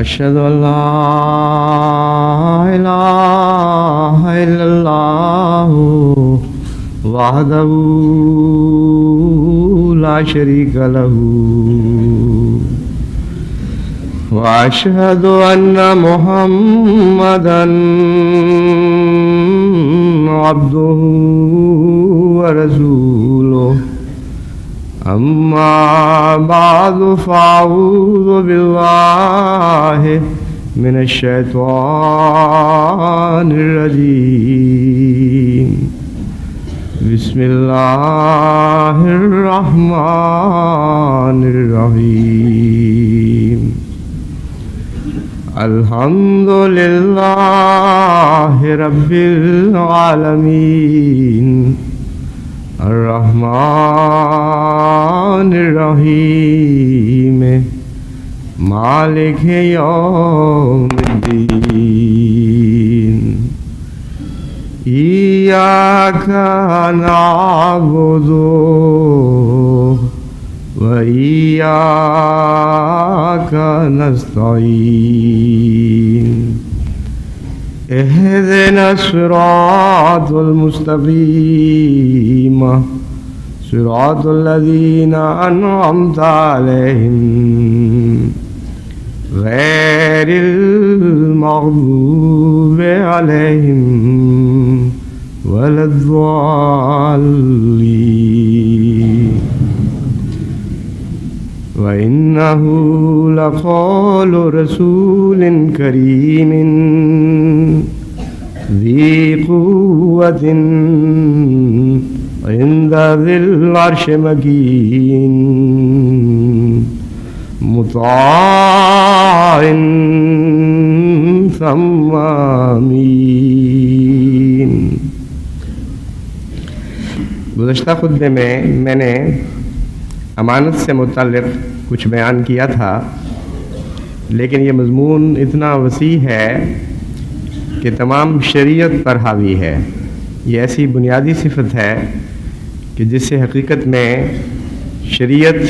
أشهد أن لا إله إلا الله وحده لا شريك له وأشهد أن محمدا عبده ورسوله أما بعد فأعوذ بالله من الشيطان الرجيم بسم الله الرحمن الرحيم الحمد لله رب العالمين الرحمن الرحيم مالك يوم الدين إياك نعبد وإياك نستعين اهدنا الصراط المستقيم صراط الذين أنعمت عليهم غير المغضوب عليهم ولا الضالين وإنه لقول رسول كريم ذي قوة عند ذي العرش مكين مطاع ثم أمين۔ گزشتہ خطبے میں نے امانت سے متعلق کچھ بیان کیا تھا، لیکن یہ مضمون اتنا وسیع ہے کہ تمام شریعت پر حاوی ہے۔ یہ ایسی بنیادی صفت ہے کہ جس سے حقیقت میں شریعت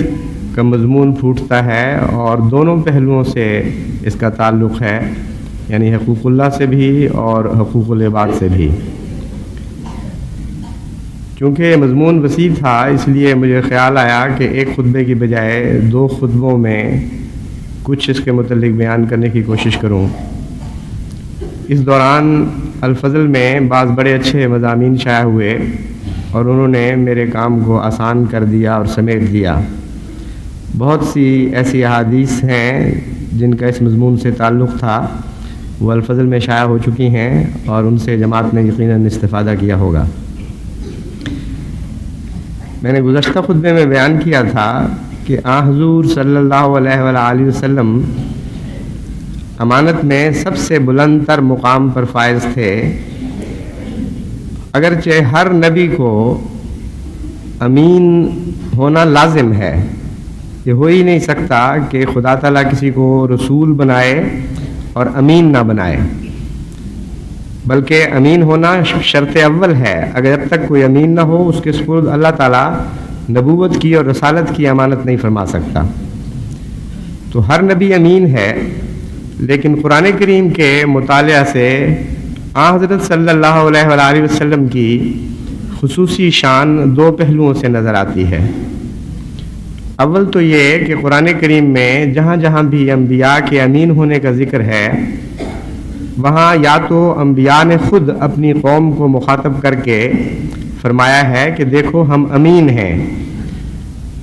کا مضمون پھوٹتا ہے اور دونوں پہلوؤں سے اس کا تعلق ہے، یعنی حقوق اللہ سے بھی اور حقوق العباد سے بھی۔ چونکہ یہ مضمون وسیع تھا، اس لیے مجھے خیال آیا کہ ایک خطبے کی بجائے 2 خطبوں میں کچھ اس کے متعلق بیان کرنے کی کوشش کروں۔ اس دوران الفضل میں بعض بڑے اچھے مضامین شائع ہوئے اور انہوں نے میرے کام کو آسان کر دیا اور سمیٹ دیا۔ بہت سی ایسی احادیث ہیں جن کا اس مضمون سے تعلق تھا، وہ الفضل میں شائع ہو چکی ہیں اور ان سے جماعت نے یقیناً استفادہ کیا ہوگا۔ میں نے گزشتہ خطبے میں بیان کیا تھا کہ حضور صلی اللہ علیہ وآلہ وسلم امانت میں سب سے بلند تر مقام پر فائز تھے، اگرچہ ہر نبی کو امین ہونا لازم ہے۔ یہ ہو ہی نہیں سکتا کہ خدا تعالیٰ کسی کو رسول بنائے اور امین نہ بنائے، بلکہ امین ہونا شرط اول ہے۔ اگر جب تک کوئی امین نہ ہو، اس کے سپرد اللہ تعالیٰ نبوت کی اور رسالت کی امانت نہیں فرما سکتا۔ تو ہر نبی امین ہے، لیکن قرآن کریم کے مطالعہ سے حضرت صلی اللہ علیہ وآلہ وسلم کی خصوصی شان 2 پہلوؤں سے نظر آتی ہے۔ اول تو یہ کہ قرآن کریم میں جہاں جہاں بھی انبیاء کے امین ہونے کا ذکر ہے، وہاں یا تو انبیاء نے خود اپنی قوم کو مخاطب کر کے فرمایا ہے کہ دیکھو ہم امین ہیں،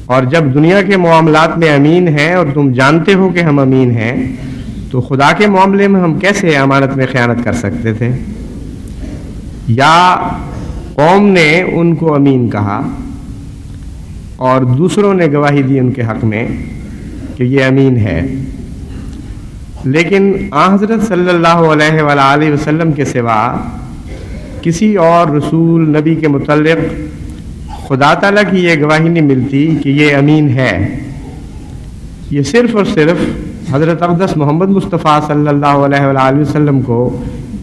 اور جب دنیا کے معاملات میں امین ہیں اور تم جانتے ہو کہ ہم امین ہیں، تو خدا کے معاملے میں ہم کیسے امانت میں خیانت کر سکتے تھے؟ یا قوم نے ان کو امین کہا اور دوسروں نے گواہی دی ان کے حق میں کہ یہ امین ہے، لیکن حضرت صلی اللہ علیہ وآلہ وسلم کے سوا کسی اور رسول نبی کے متعلق خدا تعالیٰ کی یہ گواہی نہیں ملتی کہ یہ امین ہے۔ یہ صرف اور صرف حضرت اقدس محمد مصطفیٰ صلی اللہ علیہ وآلہ وسلم کو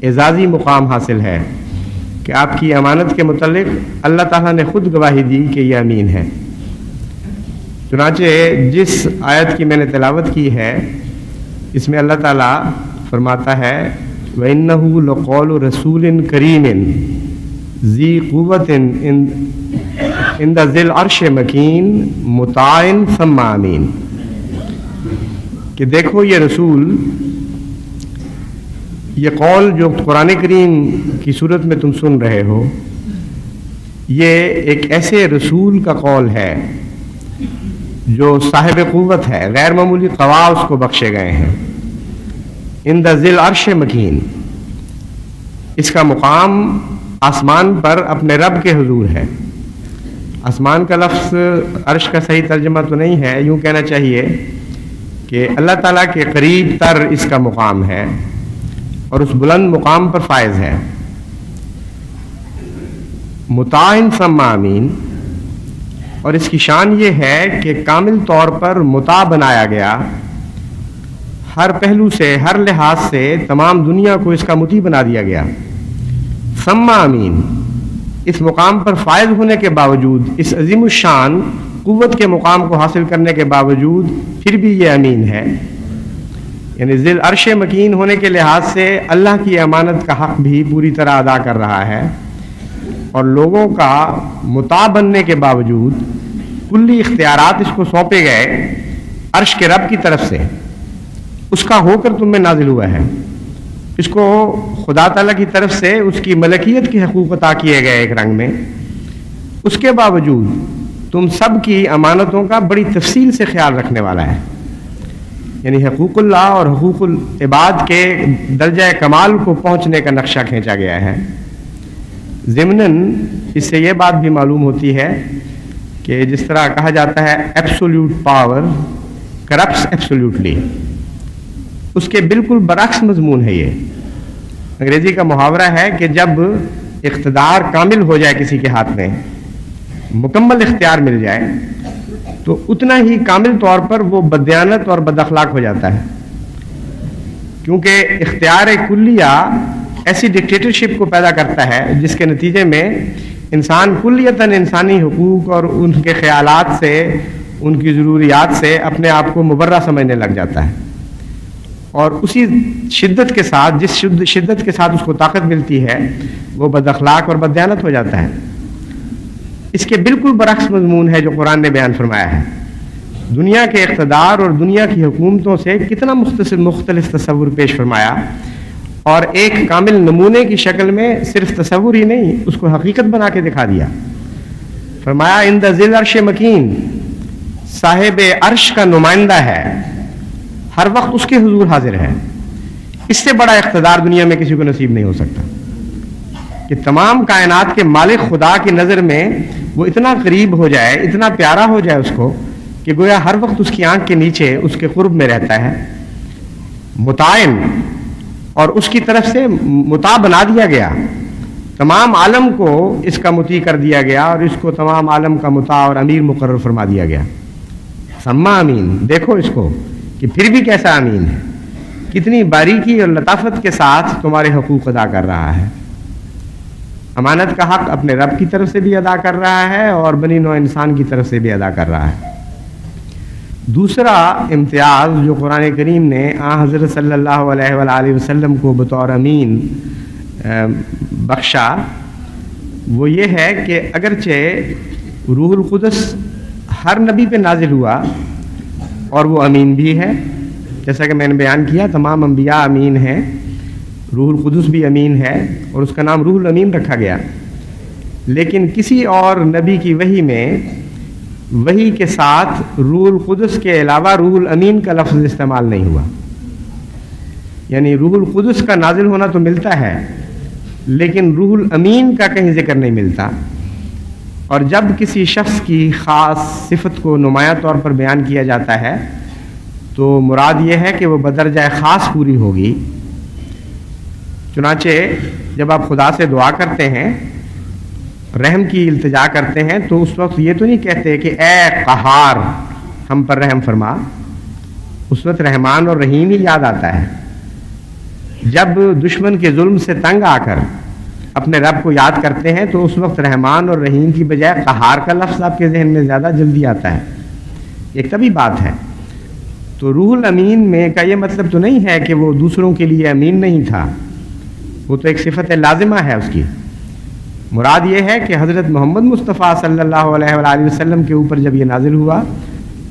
اعزازی مقام حاصل ہے کہ آپ کی امانت کے متعلق اللہ تعالیٰ نے خود گواہی دی کہ یہ امین ہے۔ چنانچہ جس آیت کی میں نے تلاوت کی ہے اس میں اللہ تعالیٰ فرماتا ہے وَإِنَّهُ لَقَوْلُ رَسُولٍ كَرِيمٍ ذِي قُوَّةٍ عِنْدَ ذِي الْعَرْشِ مَكِينٍ مُطَاعٍ ثَمَّ أَمِينٍ، کہ دیکھو یہ رسول، یہ قول جو قرآن کریم کی صورت میں تم سن رہے ہو، یہ ایک ایسے رسول کا قول ہے جو صاحب قوت ہے، غیر معمولی قوا اس کو بخشے گئے ہیں۔ عند ذی العرش مکین، اس کا مقام آسمان پر اپنے رب کے حضور ہے۔ آسمان کا لفظ عرش کا صحیح ترجمہ تو نہیں ہے، یوں کہنا چاہیے کہ اللہ تعالیٰ کے قریب تر اس کا مقام ہے اور اس بلند مقام پر فائز ہے۔ مطاع ثم امین، اور اس کی شان یہ ہے کہ کامل طور پر مطاع بنایا گیا، ہر پہلو سے، ہر لحاظ سے تمام دنیا کو اس کا مطیع بنا دیا گیا۔ ثم امین، اس مقام پر فائز ہونے کے باوجود، اس عظیم الشان قوت کے مقام کو حاصل کرنے کے باوجود پھر بھی یہ امین ہے، یعنی ذی العرش مکین ہونے کے لحاظ سے اللہ کی امانت کا حق بھی پوری طرح ادا کر رہا ہے، اور لوگوں کا مطاع بننے کے باوجود کلی اختیارات اس کو سونپے گئے عرش کے رب کی طرف سے، اس کا ہو کر تم میں نازل ہوا ہے، اس کو خدا تعالیٰ کی طرف سے اس کی ملکیت کے حقوق عطا کیے گئے ایک رنگ میں، اس کے باوجود تم سب کی امانتوں کا بڑی تفصیل سے خیال رکھنے والا ہے، یعنی حقوق اللہ اور حقوق العباد کے درجہ کمال کو پہنچنے کا نقشہ کھینچا گیا ہے۔ ضمناً اس سے یہ بات بھی معلوم ہوتی ہے کہ جس طرح کہا جاتا ہے ایبسولوٹ پاور کرپٹس ایبسولوٹلی، اس کے بالکل برعکس مضمون ہے یہ۔ انگریزی کا محاورہ ہے کہ جب اقتدار کامل ہو جائے کسی کے ہاتھ میں، مکمل اختیار مل جائے، تو اتنا ہی کامل طور پر وہ بددیانت اور بد اخلاق ہو جاتا ہے، کیونکہ اختیار کلیہ ایسی ڈکٹیٹرشپ کو پیدا کرتا ہے جس کے نتیجے میں انسان کلیتاً انسانی حقوق اور ان کے خیالات سے، ان کی ضروریات سے اپنے آپ کو مبرہ سمجھنے لگ جاتا ہے، اور اسی شدت کے ساتھ، جس شدت کے ساتھ اس کو طاقت ملتی ہے، وہ بد اخلاق اور بددیانت ہو جاتا ہے۔ اس کے بالکل برعکس مضمون ہے جو قرآن نے بیان فرمایا ہے۔ دنیا کے اقتدار اور دنیا کی حکومتوں سے کتنا مختلف تصور پیش فرمایا، اور ایک کامل نمونے کی شکل میں صرف تصور ہی نہیں، اس کو حقیقت بنا کے دکھا دیا۔ فرمایا عند ذی العرش مکین، صاحب عرش کا نمائندہ ہے، ہر وقت اس کے حضور حاضر ہے۔ اس سے بڑا اقتدار دنیا میں کسی کو نصیب نہیں ہو سکتا کہ تمام کائنات کے مالک خدا کی نظر میں وہ اتنا قریب ہو جائے، اتنا پیارا ہو جائے اس کو، کہ گویا ہر وقت اس کی آنکھ کے نیچے، اس کے قرب میں رہتا ہے۔ مطاعن، اور اس کی طرف سے مطاع بنا دیا گیا، تمام عالم کو اس کا مطیع کر دیا گیا، اور اس کو تمام عالم کا مطاع اور امیر مقرر فرما دیا گیا۔ ثم امین، دیکھو اس کو کہ پھر بھی کیسا امین ہے، کتنی باریکی اور لطافت کے ساتھ تمہارے حقوق ادا کر رہا ہے۔ امانت کا حق اپنے رب کی طرف سے بھی ادا کر رہا ہے اور بنی نوع انسان کی طرف سے بھی ادا کر رہا ہے۔ دوسرا امتیاز جو قرآن کریم نے حضرت صلی اللہ علیہ وآلہ وسلم کو بطور امین بخشا، وہ یہ ہے کہ اگرچہ روح القدس ہر نبی پہ نازل ہوا اور وہ امین بھی ہے، جیسا کہ میں نے بیان کیا تمام انبیاء امین ہیں، روح القدس بھی امین ہے اور اس کا نام روح الامین رکھا گیا، لیکن کسی اور نبی کی وحی میں وحی کے ساتھ روح القدس کے علاوہ روح الامین کا لفظ استعمال نہیں ہوا۔ یعنی روح القدس کا نازل ہونا تو ملتا ہے، لیکن روح الامین کا کہیں ذکر نہیں ملتا۔ اور جب کسی شخص کی خاص صفت کو نمایاں طور پر بیان کیا جاتا ہے تو مراد یہ ہے کہ وہ بدرجہ خاص پوری ہوگی۔ چنانچہ جب آپ خدا سے دعا کرتے ہیں، رحم کی التجا کرتے ہیں، تو اس وقت یہ تو نہیں کہتے کہ اے قہار ہم پر رحم فرما، اس وقت رحمان اور رحیم ہی یاد آتا ہے۔ جب دشمن کے ظلم سے تنگ آ کر اپنے رب کو یاد کرتے ہیں تو اس وقت رحمان اور رحیم کی بجائے قہار کا لفظ آپ کے ذہن میں زیادہ جلدی آتا ہے، ایک طبی بات ہے۔ تو تو روح الامین میں کا یہ مطلب تو نہیں ہے کہ وہ دوسروں کے لیے امین نہیں تھا، وہ تو ایک صفت لازمہ ہے اس کی۔ مراد یہ ہے کہ حضرت محمد مصطفیٰ صلی اللہ علیہ وآلہ وسلم کے اوپر جب یہ نازل ہوا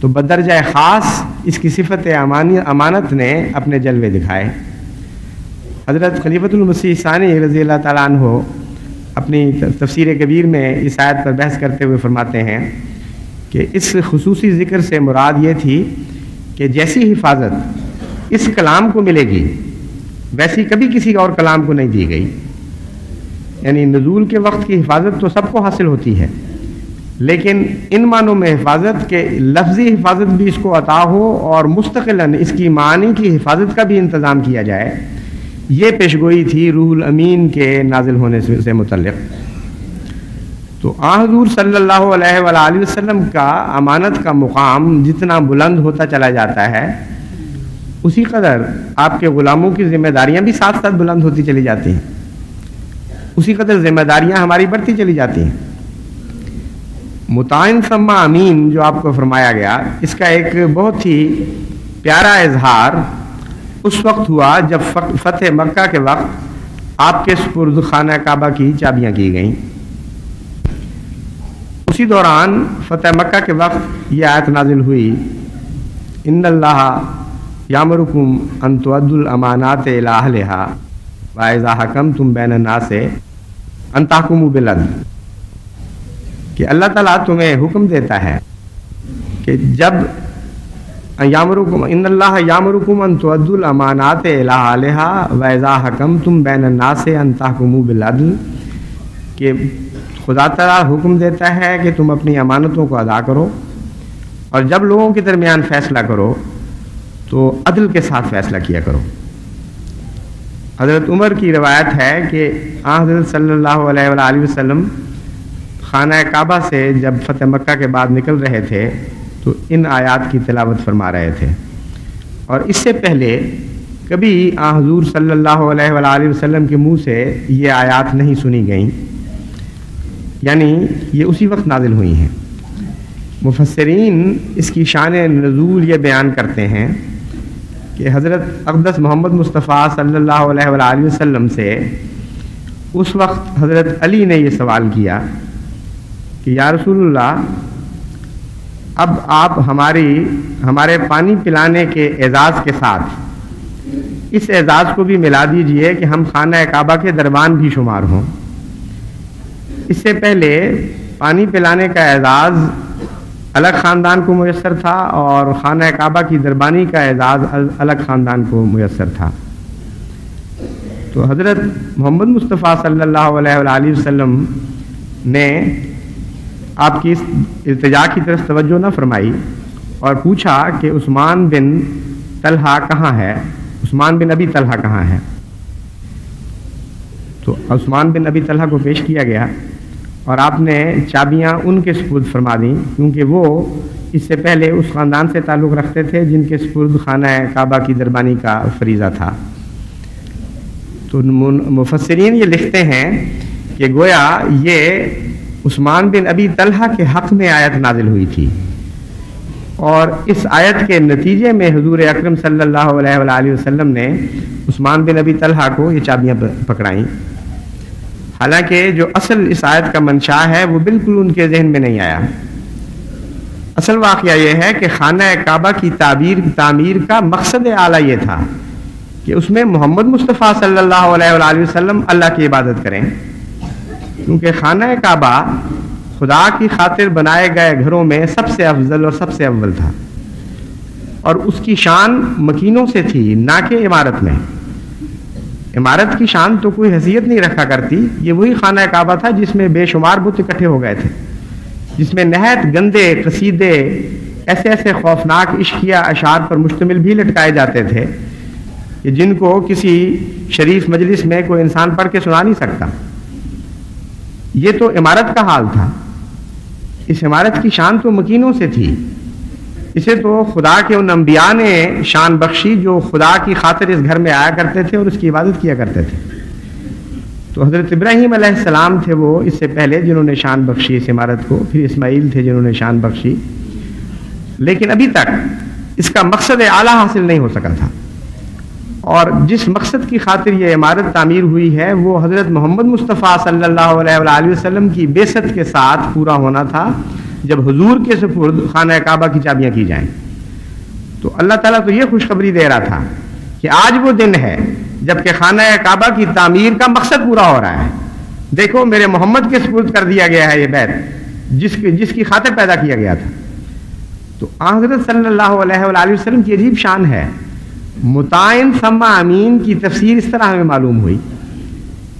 تو بدرجہ خاص اس کی صفت امانت نے اپنے جلوے دکھائے۔ حضرت خلیفۃ المسیح ثانی رضی اللہ تعالیٰ عنہ اپنی تفسیر کبیر میں اس آیت پر بحث کرتے ہوئے فرماتے ہیں کہ اس خصوصی ذکر سے مراد یہ تھی کہ جیسی حفاظت اس کلام کو ملے گی ویسی کبھی کسی اور کلام کو نہیں دی گئی۔ یعنی نزول کے وقت کی حفاظت تو سب کو حاصل ہوتی ہے، لیکن ان معنوں میں حفاظت کے لفظی حفاظت بھی اس کو عطا ہو اور مستقلاً اس کی معنی کی حفاظت کا بھی انتظام کیا جائے، یہ پیشگوئی تھی روح الامین کے نازل ہونے سے متعلق۔ تو حضور صلی اللہ علیہ وآلہ وسلم کا امانت کا مقام جتنا بلند ہوتا چلا جاتا ہے، اسی قدر آپ کے غلاموں کی ذمہ داریاں بھی ساتھ ساتھ بلند ہوتی چلی جاتی ہیں، اسی قدر ذمہ داریاں ہماری بڑھتی چلی جاتی ہیں۔ مطاعن ثم امین جو آپ کو فرمایا گیا، اس کا ایک بہت ہی پیارا اظہار اس وقت ہوا جب فتح مکہ کے وقت آپ کے سپرد خانہ کعبہ کی چابیاں کی گئیں۔ اسی دوران فتح مکہ کے وقت یہ آیت نازل ہوئی، ان اللہ یامرکم ان تؤدوا الامانات الی اہلھا واذا حکمتم بین الناس ان تحکموا بالعدل، کہ اللہ تعالیٰ تمہیں حکم دیتا ہے کہ جب ان اللہ یامرکم ان تؤدوا الامانات الی اہلھا واذا حکمتم بین الناس ان تحکموا بالعدل، کہ خدا تعالیٰ حکم دیتا ہے کہ تم اپنی امانتوں کو ادا کرو اور جب لوگوں کے درمیان فیصلہ کرو تو عدل کے ساتھ فیصلہ کیا کرو۔ حضرت عمر کی روایت ہے کہ حضرت صلی اللہ علیہ وآلہ وسلم خانہ کعبہ سے جب فتح مکہ کے بعد نکل رہے تھے تو ان آیات کی تلاوت فرما رہے تھے، اور اس سے پہلے کبھی حضور صلی اللہ علیہ وآلہ وسلم کے منہ سے یہ آیات نہیں سنی گئیں، یعنی یہ اسی وقت نازل ہوئی ہیں۔ مفسرین اس کی شان نزول یہ بیان کرتے ہیں کہ حضرت اقدس محمد مصطفیٰ صلی اللہ علیہ وآلہ وسلم سے اس وقت حضرت علی نے یہ سوال کیا کہ یا رسول اللہ، اب آپ ہمارے پانی پلانے کے اعزاز کے ساتھ اس اعزاز کو بھی ملا دیجئے کہ ہم خانہ کعبہ کے دربان بھی شمار ہوں۔ اس سے پہلے پانی پلانے کا اعزاز الگ خاندان کو میسر تھا اور خانہ کعبہ کی دربانی کا اعزاز الگ خاندان کو میسر تھا۔ تو حضرت محمد مصطفیٰ صلی اللہ علیہ وآلہ وسلم نے آپ کی اس التجا کی طرف توجہ نہ فرمائی اور پوچھا کہ عثمان بن طلحہ کہاں ہے، عثمان بن ابی طلحہ کہاں ہے؟ تو عثمان بن ابی طلحہ کو پیش کیا گیا اور آپ نے چابیاں ان کے سپرد فرما دیں، کیونکہ وہ اس سے پہلے اس خاندان سے تعلق رکھتے تھے جن کے سپرد خانہ کعبہ کی دربانی کا فریضہ تھا۔ تو مفسرین یہ لکھتے ہیں کہ گویا یہ عثمان بن ابی طلحہ کے حق میں آیت نازل ہوئی تھی، اور اس آیت کے نتیجے میں حضور اکرم صلی اللہ علیہ وآلہ وسلم نے عثمان بن ابی طلحہ کو یہ چابیاں پکڑائیں، حالانکہ جو اصل اس آیت کا منشا ہے وہ بالکل ان کے ذہن میں نہیں آیا۔ اصل واقعہ یہ ہے کہ خانہ کعبہ کی تعمیر کا مقصد اعلیٰ یہ تھا کہ اس میں محمد مصطفیٰ صلی اللہ علیہ وآلہ وسلم اللہ کی عبادت کریں، کیونکہ خانہ کعبہ خدا کی خاطر بنائے گئے گھروں میں سب سے افضل اور سب سے اول تھا، اور اس کی شان مکینوں سے تھی، نہ کہ عمارت میں۔ عمارت کی شان تو کوئی حیثیت نہیں رکھا کرتی، یہ وہی خانہ کعبہ تھا جس میں بے شمار بت اکٹھے ہو گئے تھے، جس میں نہایت گندے قصیدے ایسے ایسے خوفناک عشقیہ اشعار پر مشتمل بھی لٹکائے جاتے تھے کہ جن کو کسی شریف مجلس میں کوئی انسان پڑھ کے سنا نہیں سکتا۔ یہ تو عمارت کا حال تھا، اس عمارت کی شان تو مکینوں سے تھی، اسے تو خدا کے ان انبیاء نے شان بخشی جو خدا کی خاطر اس گھر میں آیا کرتے تھے اور اس کی عبادت کیا کرتے تھے۔ تو حضرت ابراہیم علیہ السلام تھے وہ اس سے پہلے جنہوں نے شان بخشی اس عمارت کو، پھر اسماعیل تھے جنہوں نے شان بخشی، لیکن ابھی تک اس کا مقصد اعلیٰ حاصل نہیں ہو سکا تھا، اور جس مقصد کی خاطر یہ عمارت تعمیر ہوئی ہے وہ حضرت محمد مصطفیٰ صلی اللہ علیہ وآلہ وسلم کی بعثت کے ساتھ پورا ہونا تھا، جب حضور کے سپرد خانہ کعبہ کی چابیاں کی جائیں۔ تو اللہ تعالیٰ تو یہ خوشخبری دے رہا تھا کہ آج وہ دن ہے جب کہ خانہ کعبہ کی تعمیر کا مقصد پورا ہو رہا ہے۔ دیکھو میرے محمد کے سپرد کر دیا گیا ہے یہ بیت، جس کی خاطر پیدا کیا گیا تھا۔ تو حضرت صلی اللہ علیہ وآلہ وسلم کی عجیب شان ہے۔ مطاعن ثم امین کی تفسیر اس طرح ہمیں معلوم ہوئی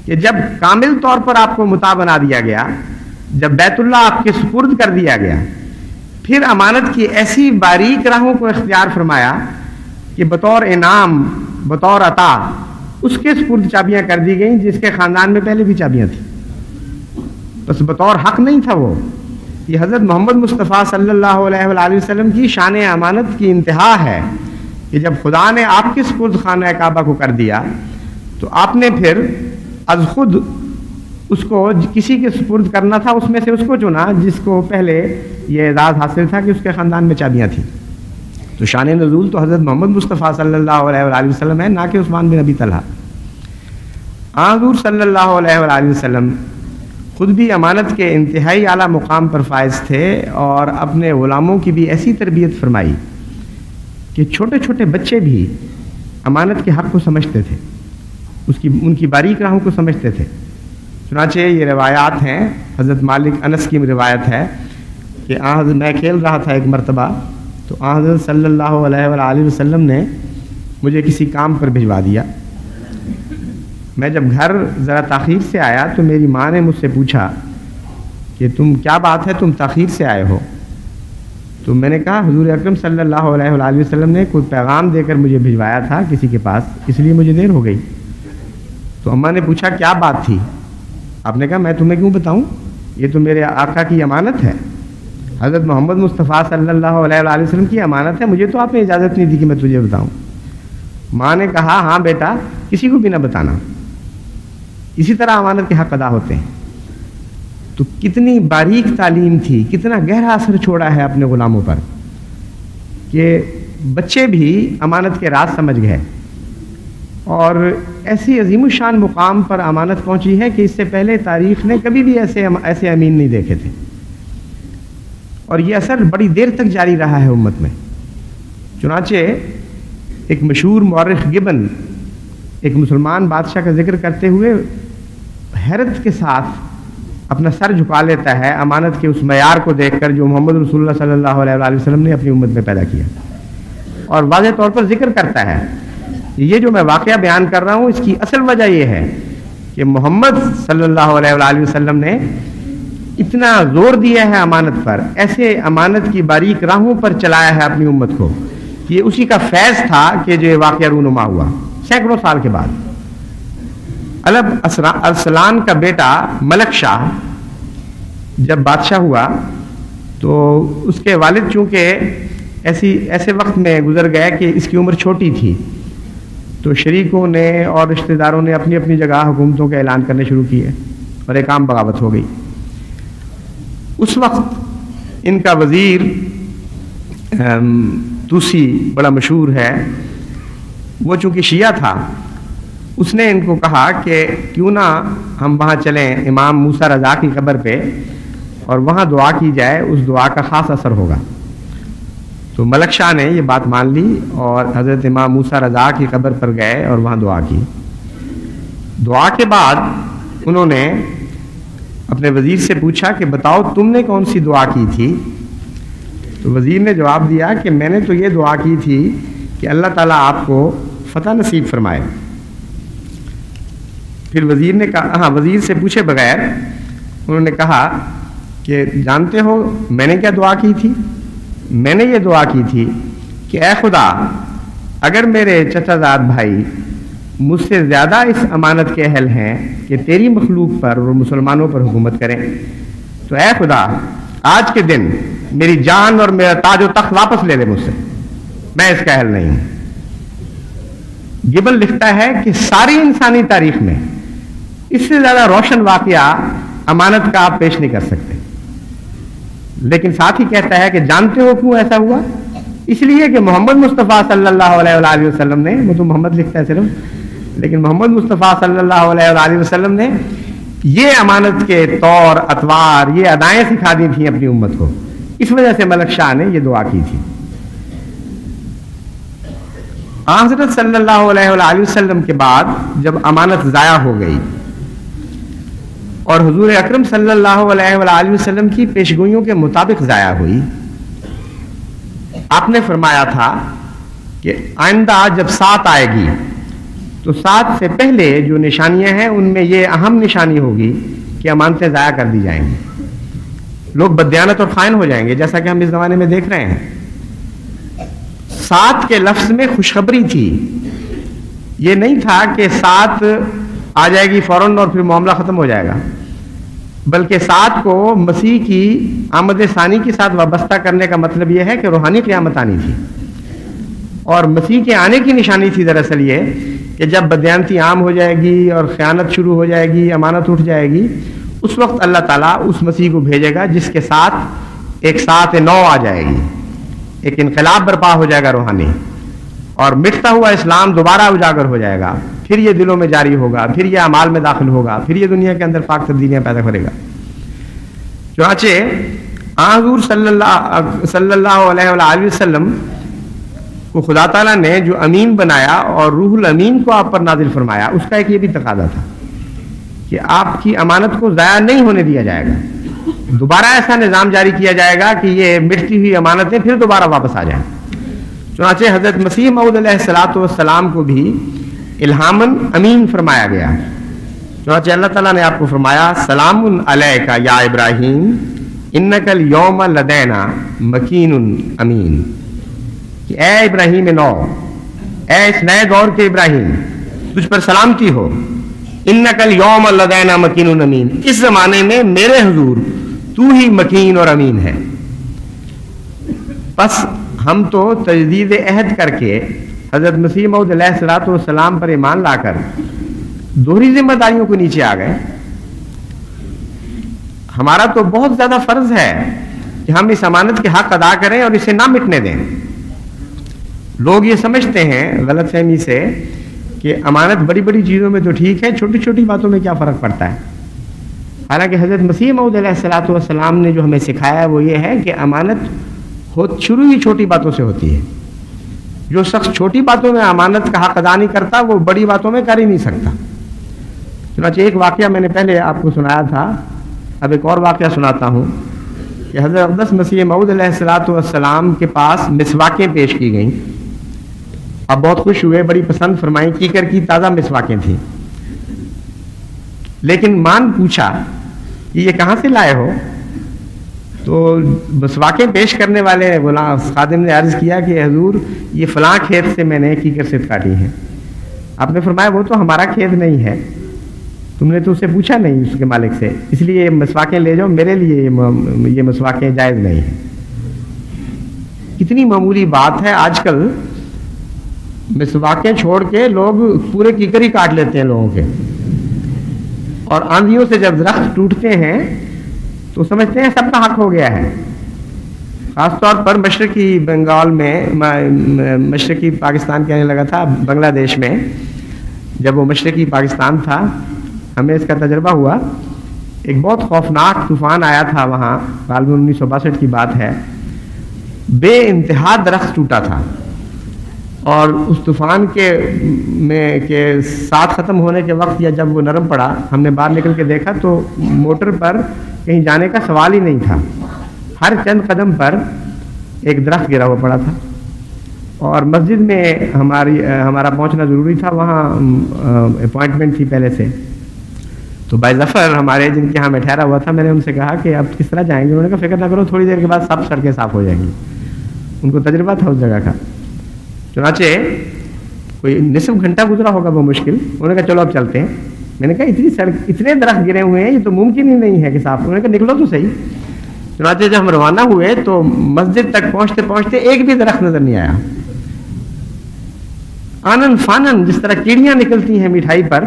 کہ جب کامل طور پر آپ کو مطاع بنا دیا گیا، جب بیت اللہ آپ کے سپرد کر دیا گیا، پھر امانت کی ایسی باریک راہوں کو اختیار فرمایا کہ بطور انعام، بطور عطا اس کے سپرد چابیاں کر دی گئیں جس کے خاندان میں پہلے بھی چابیاں تھیں، بس بطور حق نہیں تھا وہ۔ یہ حضرت محمد مصطفیٰ صلی اللہ علیہ وآلہ وسلم کی شان امانت کی انتہا ہے کہ جب خدا نے آپ کے سپرد خانہ کعبہ کو کر دیا تو آپ نے پھر از خود اس کو کسی کے سپرد کرنا تھا، اس میں سے اس کو چنا جس کو پہلے یہ اعزاز حاصل تھا کہ اس کے خاندان میں چابیاں تھیں۔ تو شان نزول تو حضرت محمد مصطفیٰ صلی اللہ علیہ وآلہ وسلم ہے، نہ کہ عثمان بن ابی طلحہ۔ حضور صلی اللہ علیہ وآلہ وسلم خود بھی امانت کے انتہائی اعلیٰ مقام پر فائز تھے، اور اپنے غلاموں کی بھی ایسی تربیت فرمائی کہ چھوٹے چھوٹے بچے بھی امانت کے حق کو سمجھتے تھے، ان کی باریک راہوں کو سمجھتے تھے۔ چنانچہ یہ روایات ہیں، حضرت مالک انس کی روایت ہے کہ میں کھیل رہا تھا ایک مرتبہ، تو حضرت صلی اللہ علیہ وآلہ وسلم نے مجھے کسی کام پر بھجوا دیا۔ میں جب گھر ذرا تاخیر سے آیا تو میری ماں نے مجھ سے پوچھا کہ تم کیا بات ہے، تم تاخیر سے آئے ہو؟ تو میں نے کہا حضور اکرم صلی اللہ علیہ وآلہ وسلم نے کوئی پیغام دے کر مجھے بھجوایا تھا کسی کے پاس، اس لیے مجھے دیر ہو گئی۔ تو اماں نے پوچھا کیا بات تھی؟ آپ نے کہا میں تمہیں کیوں بتاؤں، یہ تو میرے آقا کی امانت ہے، حضرت محمد مصطفیٰ صلی اللہ علیہ وآلہ وسلم کی امانت ہے، مجھے تو آپ نے اجازت نہیں دی کہ میں تجھے بتاؤں۔ ماں نے کہا ہاں بیٹا، کسی کو بھی نہ بتانا، اسی طرح امانت کے حق ادا ہوتے ہیں۔ تو کتنی باریک تعلیم تھی، کتنا گہرا اثر چھوڑا ہے اپنے غلاموں پر کہ بچے بھی امانت کے راز سمجھ گئے، اور ایسی عظیم الشان مقام پر امانت پہنچی ہے کہ اس سے پہلے تاریخ نے کبھی بھی ایسے امین نہیں دیکھے تھے، اور یہ اثر بڑی دیر تک جاری رہا ہے امت میں۔ چنانچہ ایک مشہور مورخ گبن ایک مسلمان بادشاہ کا ذکر کرتے ہوئے حیرت کے ساتھ اپنا سر جھکا لیتا ہے امانت کے اس معیار کو دیکھ کر جو محمد رسول اللہ صلی اللہ علیہ وآلہ وسلم نے اپنی امت میں پیدا کیا، اور واضح طور پر ذکر کرتا ہے یہ جو میں واقعہ بیان کر رہا ہوں اس کی اصل وجہ یہ ہے کہ محمد صلی اللہ علیہ وآلہ وسلم نے اتنا زور دیا ہے امانت پر، ایسے امانت کی باریک راہوں پر چلایا ہے اپنی امت کو، یہ اسی کا فیض تھا کہ جو یہ واقعہ رونما ہوا سینکڑوں سال کے بعد۔ الب ارسلان کا بیٹا ملک شاہ جب بادشاہ ہوا تو اس کے والد چونکہ ایسے وقت میں گزر گئے کہ اس کی عمر چھوٹی تھی، تو شریکوں نے اور رشتہ داروں نے اپنی اپنی جگہ حکومتوں کے اعلان کرنے شروع کیے، اور ایک عام بغاوت ہو گئی۔ اس وقت ان کا وزیر توسی بڑا مشہور ہے، وہ چونکہ شیعہ تھا، اس نے ان کو کہا کہ کیوں نہ ہم وہاں چلیں امام موسیٰ رضا کی قبر پہ اور وہاں دعا کی جائے، اس دعا کا خاص اثر ہوگا۔ تو ملک شاہ نے یہ بات مان لی اور حضرت امام موسیٰ رضا کی قبر پر گئے اور وہاں دعا کی۔ دعا کے بعد انہوں نے اپنے وزیر سے پوچھا کہ بتاؤ تم نے کون سی دعا کی تھی؟ تو وزیر نے جواب دیا کہ میں نے تو یہ دعا کی تھی کہ اللہ تعالیٰ آپ کو فتح نصیب فرمائے۔ پھر وزیر نے کہا، ہاں وزیر سے پوچھے بغیر انہوں نے کہا کہ جانتے ہو میں نے کیا دعا کی تھی؟ میں نے یہ دعا کی تھی کہ اے خدا، اگر میرے چچا زاد بھائی مجھ سے زیادہ اس امانت کے اہل ہیں کہ تیری مخلوق پر اور مسلمانوں پر حکومت کریں، تو اے خدا آج کے دن میری جان اور میرا تاج و تخت واپس لے لے مجھ سے، میں اس کا اہل نہیں ہوں۔ گبن لکھتا ہے کہ ساری انسانی تاریخ میں اس سے زیادہ روشن واقعہ امانت کا آپ پیش نہیں کر سکتے، لیکن ساتھ ہی کہتا ہے کہ جانتے ہو کیوں ایسا ہوا؟ اس لیے کہ محمد مصطفیٰ صلی اللہ علیہ وآلہ وسلم نے، وہ تو محمد لکھتا ہے صرف، لیکن محمد مصطفیٰ صلی اللہ علیہ وآلہ وسلم نے یہ امانت کے طور اطوار، یہ ادائیں سکھا دی تھیں اپنی امت کو. اس وجہ سے ملک شاہ نے یہ دعا کی تھی. حضرت صلی اللہ علیہ وآلہ وسلم کے بعد جب امانت ضائع ہو گئی اور حضور اکرم صلی اللہ علیہ وآلہ وسلم کی پیشگوئیوں کے مطابق ضائع ہوئی، آپ نے فرمایا تھا کہ آئندہ جب سات آئے گی تو سات سے پہلے جو نشانیاں ہیں ان میں یہ اہم نشانی ہوگی کہ امانتیں ضائع کر دی جائیں گی، لوگ بددیانت اور خائن ہو جائیں گے، جیسا کہ ہم اس زمانے میں دیکھ رہے ہیں. سات کے لفظ میں خوشخبری تھی، یہ نہیں تھا کہ سات آ جائے گی فوراً اور پھر معاملہ ختم ہو جائے گا، بلکہ سات کو مسیح کی آمد ثانی کے ساتھ وابستہ کرنے کا مطلب یہ ہے کہ روحانی قیامت آنی تھی، اور مسیح کے آنے کی نشانی تھی دراصل یہ کہ جب بددیانتی عام ہو جائے گی اور خیانت شروع ہو جائے گی، امانت اٹھ جائے گی، اس وقت اللہ تعالیٰ اس مسیح کو بھیجے گا جس کے ساتھ ایک سات نو آ جائے گی، ایک انقلاب برپا ہو جائے گا روحانی، اور مٹتا ہوا اسلام دوبارہ اجاگر ہو جائے گا، پھر یہ دلوں میں جاری ہوگا، پھر یہ اعمال میں داخل ہوگا، پھر یہ دنیا کے اندر پاک تبدیلیاں پیدا کرے گا. چنانچہ حضور صلی اللہ علیہ وآلہ وسلم کو خدا تعالیٰ نے جو امین بنایا اور روح الامین کو آپ پر نازل فرمایا، اس کا ایک یہ بھی تقاضا تھا کہ آپ کی امانت کو ضائع نہیں ہونے دیا جائے گا، دوبارہ ایسا نظام جاری کیا جائے گا کہ یہ مٹتی ہوئی امانتیں پھر دوبارہ واپس آ جائیں. چنانچہ حضرت مسیح موعود علیہ الصلوۃ والسلام کو بھی الہاماً امین فرمایا گیا. چنانچہ اللہ تعالیٰ نے آپ کو فرمایا سلام علیک یا ابراہیم انک الیوم لدینا مکین امین، کہ اے ابراہیم نو، اے اس نئے دور کے ابراہیم، تجھ پر سلامتی ہو، انک الیوم لدینا مکین امین، اس زمانے میں میرے حضور تو ہی مکین اور امین ہے. بس ہم تو تجدید عہد کر کے حضرت مسیح موعود علیہ الصلوۃ والسلام پر ایمان لا کر دوہری ذمہ داریوں کو نیچے آ گئے. ہمارا تو بہت زیادہ فرض ہے کہ ہم اس امانت کے حق ادا کریں اور اسے نہ مٹنے دیں. لوگ یہ سمجھتے ہیں غلط فہمی سے کہ امانت بڑی بڑی چیزوں میں تو ٹھیک ہے، چھوٹی چھوٹی باتوں میں کیا فرق پڑتا ہے. حالانکہ حضرت مسیح موعود علیہ الصلوۃ والسلام نے جو ہمیں سکھایا وہ یہ ہے کہ امانت شروع ہی چھوٹی باتوں سے ہوتی ہے. جو شخص چھوٹی باتوں میں امانت کا حق ادا نہیں کرتا وہ بڑی باتوں میں کر ہی نہیں سکتا. چنانچہ ایک واقعہ میں نے پہلے آپ کو سنایا تھا، اب ایک اور واقعہ سناتا ہوں کہ حضرت اقدس مسیح موعود علیہ الصلوۃ والسلام کے پاس مسواکیں پیش کی گئیں. اب بہت خوش ہوئے، بڑی پسند فرمائیں، کیکر کی تازہ مسواکیں تھیں. لیکن مان پوچھا کہ یہ کہاں سے لائے ہو؟ تو مسواکیں پیش کرنے والے غلام خادم نے عرض کیا کہ حضور یہ فلاں کھیت سے میں نے کیکر سے کاٹی ہیں. آپ نے فرمایا وہ تو ہمارا کھیت نہیں ہے، تم نے تو اسے پوچھا نہیں اس کے مالک سے، اس لیے یہ مسواکیں لے جاؤ، میرے لیے یہ مسواکیں جائز نہیں ہیں. کتنی معمولی بات ہے، آج کل مسواکیں چھوڑ کے لوگ پورے کیکر ہی کاٹ لیتے ہیں لوگوں کے، اور آندھیوں سے جب درخت ٹوٹتے ہیں تو سمجھتے ہیں سب کا حق ہو گیا ہے. خاص طور پر مشرقی بنگال میں، مشرقی پاکستان کہنے لگا تھا، بنگلہ دیش میں جب وہ مشرقی پاکستان تھا ہمیں اس کا تجربہ ہوا. ایک بہت خوفناک طوفان آیا تھا وہاں، غالباً 1962 کی بات ہے. بے انتہا درخت ٹوٹا تھا، اور اس طوفان کے ساتھ ختم ہونے کے وقت یا جب وہ نرم پڑا، ہم نے باہر نکل کے دیکھا تو موٹر پر کہیں جانے کا سوال ہی نہیں تھا. ہر چند قدم پر ایک درخت گرا ہوا پڑا تھا، اور مسجد میں ہمارا پہنچنا ضروری تھا، وہاں اپوائنٹمنٹ تھی پہلے سے. تو بھائی ظفر ہمارے جن کے یہاں میں ٹھہرا ہوا تھا، میں نے ان سے کہا کہ اب کس طرح جائیں گے؟ انہوں نے کہا فکر نہ کرو، تھوڑی دیر کے بعد سب سڑکیں صاف ہو جائیں گی. ان کو تجربہ تھا اس جگہ کا. چنانچہ کوئی نصف گھنٹہ گزرا ہوگا وہ مشکل. انہوں نے کہا چلو اب چلتے ہیں. میں نے کہا اتنے درخت گرے ہوئے ہیں، یہ تو ممکن ہی نہیں ہے کہ صاف. انہوں نے کہا نکلو تو صحیح. چنانچہ جب ہم روانہ ہوئے تو مسجد تک پہنچتے پہنچتے ایک بھی درخت نظر نہیں آیا. آنن فانن جس طرح کیڑیاں نکلتی ہیں مٹھائی پر،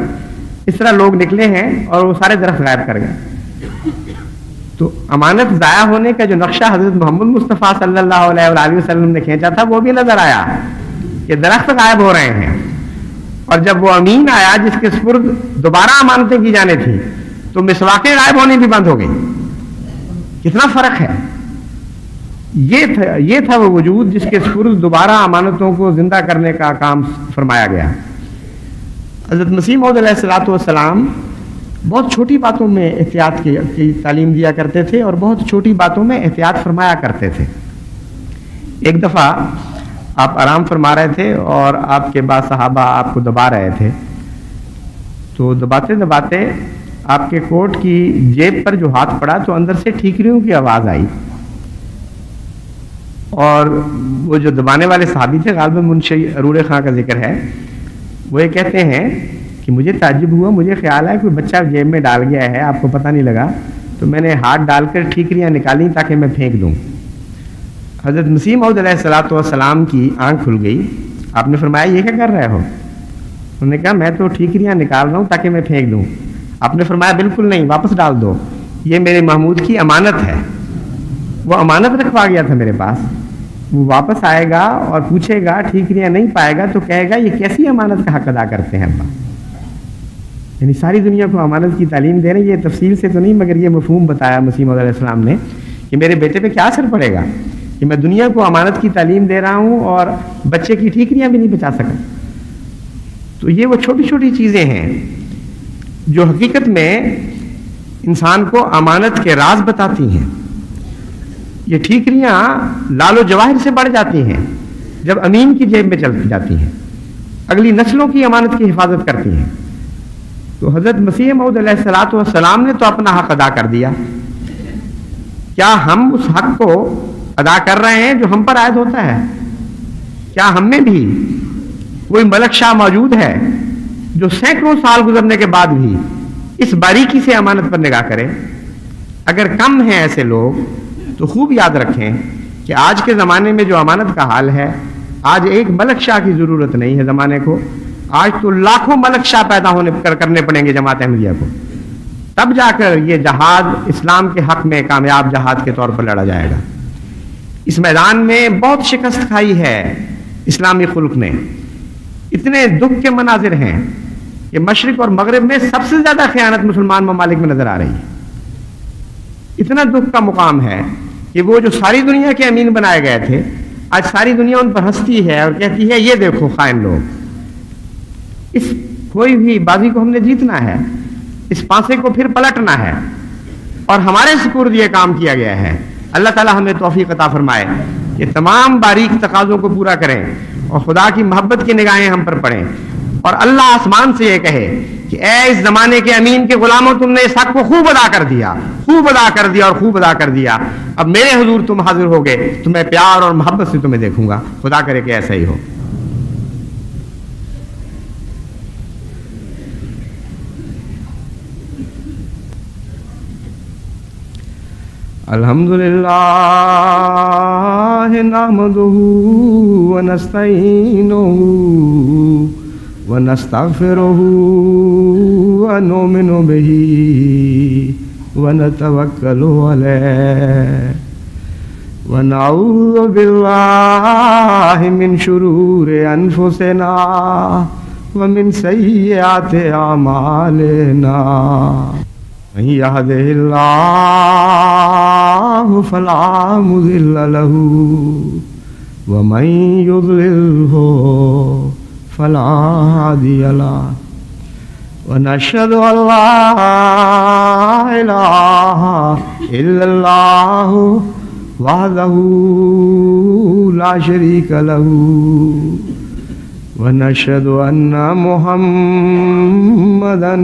اس طرح لوگ نکلے ہیں اور وہ سارے درخت غائب کر گئے. تو امانت ضائع ہونے کا جو نقشہ حضرت محمد مصطفیٰ صلی اللہ علیہ وآلہ وسلم نے کھینچا تھا وہ بھی نظر آیا کہ درخت غائب ہو رہے ہیں، اور جب وہ امین آیا جس کے سپرد دوبارہ امانتیں کی جانے تھیں تو مسواکیں غائب ہونے بھی بند ہو گئی. کتنا فرق ہے. یہ تھا وہ وجود جس کے سپرد دوبارہ امانتوں کو زندہ کرنے کا کام فرمایا گیا. حضرت مسیح موعود علیہ الصلوۃ والسلام بہت چھوٹی باتوں میں احتیاط کی تعلیم دیا کرتے تھے اور بہت چھوٹی باتوں میں احتیاط فرمایا کرتے تھے. ایک دفعہ آپ آرام فرما رہے تھے اور آپ کے بعد صحابہ آپ کو دبا رہے تھے، تو دباتے دباتے آپ کے کوٹ کی جیب پر جو ہاتھ پڑا تو اندر سے ٹھیکریوں کی آواز آئی، اور وہ جو دبانے والے صحابی تھے، غالباً منشی عرور خان کا ذکر ہے، وہ یہ کہتے ہیں کہ مجھے تعجب ہوا، مجھے خیال ہے کوئی بچہ جیب میں ڈال گیا ہے، آپ کو پتہ نہیں لگا، تو میں نے ہاتھ ڈال کر ٹھیکریاں نکالیں تاکہ میں پھینک دوں. حضرت مسیح موعود علیہ الصلوۃ والسلام کی آنکھ کھل گئی. آپ نے فرمایا یہ کیا کر رہے ہو؟ انہوں نے کہا میں تو ٹھیکریاں نکال رہا ہوں تاکہ میں پھینک دوں. آپ نے فرمایا بالکل نہیں، واپس ڈال دو، یہ میرے محمود کی امانت ہے. وہ امانت رکھوا گیا تھا میرے پاس، وہ واپس آئے گا اور پوچھے گا، ٹھیکریاں نہیں پائے گا تو کہے گا یہ کیسی امانت کا حق ادا کرتے ہیں ابا. یعنی ساری دنیا کو امانت کی تعلیم دے رہے ہیں. یہ تفصیل سے تو نہیں مگر یہ مفہوم بتایا مسیح موعود علیہ السلام نے کہ میرے بیٹے پہ کیا اثر پڑے گا کہ میں دنیا کو امانت کی تعلیم دے رہا ہوں اور بچے کی ٹھیکریاں بھی نہیں بچا سکا. تو یہ وہ چھوٹی چھوٹی چیزیں ہیں جو حقیقت میں انسان کو امانت کے راز بتاتی ہیں. یہ ٹھیکریاں لال و جواہر سے بڑھ جاتی ہیں جب امین کی جیب میں چل جاتی ہیں، اگلی نسلوں کی امانت کی حفاظت کرتی ہیں. تو حضرت مسیح موعود علیہ الصلوۃ والسلام نے تو اپنا حق ادا کر دیا. کیا ہم اس حق کو ادا کر رہے ہیں جو ہم پر عائد ہوتا ہے؟ کیا ہم میں بھی کوئی ملک شاہ موجود ہے جو سینکڑوں سال گزرنے کے بعد بھی اس باریکی سے امانت پر نگاہ کرے؟ اگر کم ہیں ایسے لوگ تو خوب یاد رکھیں کہ آج کے زمانے میں جو امانت کا حال ہے، آج ایک ملک شاہ کی ضرورت نہیں ہے زمانے کو، آج تو لاکھوں ملک شاہ پیدا کرنے پڑیں گے جماعت احمدیہ کو، تب جا کر یہ جہاد اسلام کے حق میں کامیاب جہاد کے طور پر لڑا جائے گا. اس میدان میں بہت شکست کھائی ہے اسلامی خلق نے. اتنے دکھ کے مناظر ہیں کہ مشرق اور مغرب میں سب سے زیادہ خیانت مسلمان ممالک میں نظر آ رہی ہے. اتنا دکھ کا مقام ہے کہ وہ جو ساری دنیا کے امین بنائے گئے تھے، آج ساری دنیا ان پر ہنستی ہے اور کہتی ہے یہ دیکھو خائن لوگ. اس کھوئی ہوئی بازی کو ہم نے جیتنا ہے، اس پانسے کو پھر پلٹنا ہے، اور ہمارے سپرد یہ کام کیا گیا ہے. اللہ تعالی ہمیں توفیق عطا فرمائے کہ تمام باریک تقاضوں کو پورا کریں اور خدا کی محبت کی نگاہیں ہم پر پڑیں، اور اللہ آسمان سے یہ کہے کہ اے اس زمانے کے امین کے غلاموں، تم نے اس حق کو خوب ادا کر دیا، خوب ادا کر دیا اور خوب ادا کر دیا. اب میرے حضور تم حاضر ہو گئے تو میں پیار اور محبت سے تمہیں دیکھوں گا. خدا کرے کہ ایسا ہی ہو. الحمدللہ نحمدہ ونستعینہ ونستغفرہ ونؤمن بہ ونتوکل علیہ ونعوذ باللہ من شرور انفسنا ومن سیئات اعمالنا. من يهده الله فلا مضل له ومن يضلله فلا هادي له ونشهد أن لا إله إلا الله وحده لا شريك له ونشهد أن محمدا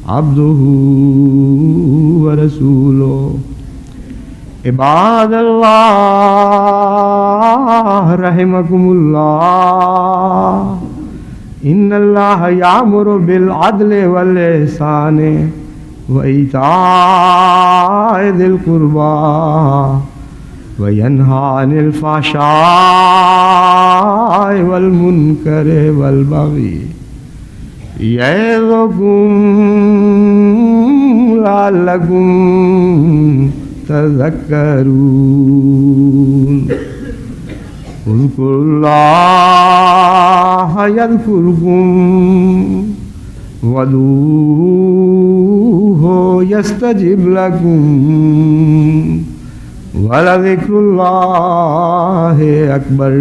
عبده ورسوله. عباد اللہ رحمكم اللہ، ان اللہ یامر بالعدل والإحسان وإیتاء ذی القربى وینہی عن الفحشاء والمنکر والبغی یعظکم لعلکم تذکرون اذکروا اللہ یذکرکم وادعوہ یستجب لکم وَلَذِكْرُ اللَّهِ أَكْبَرُ.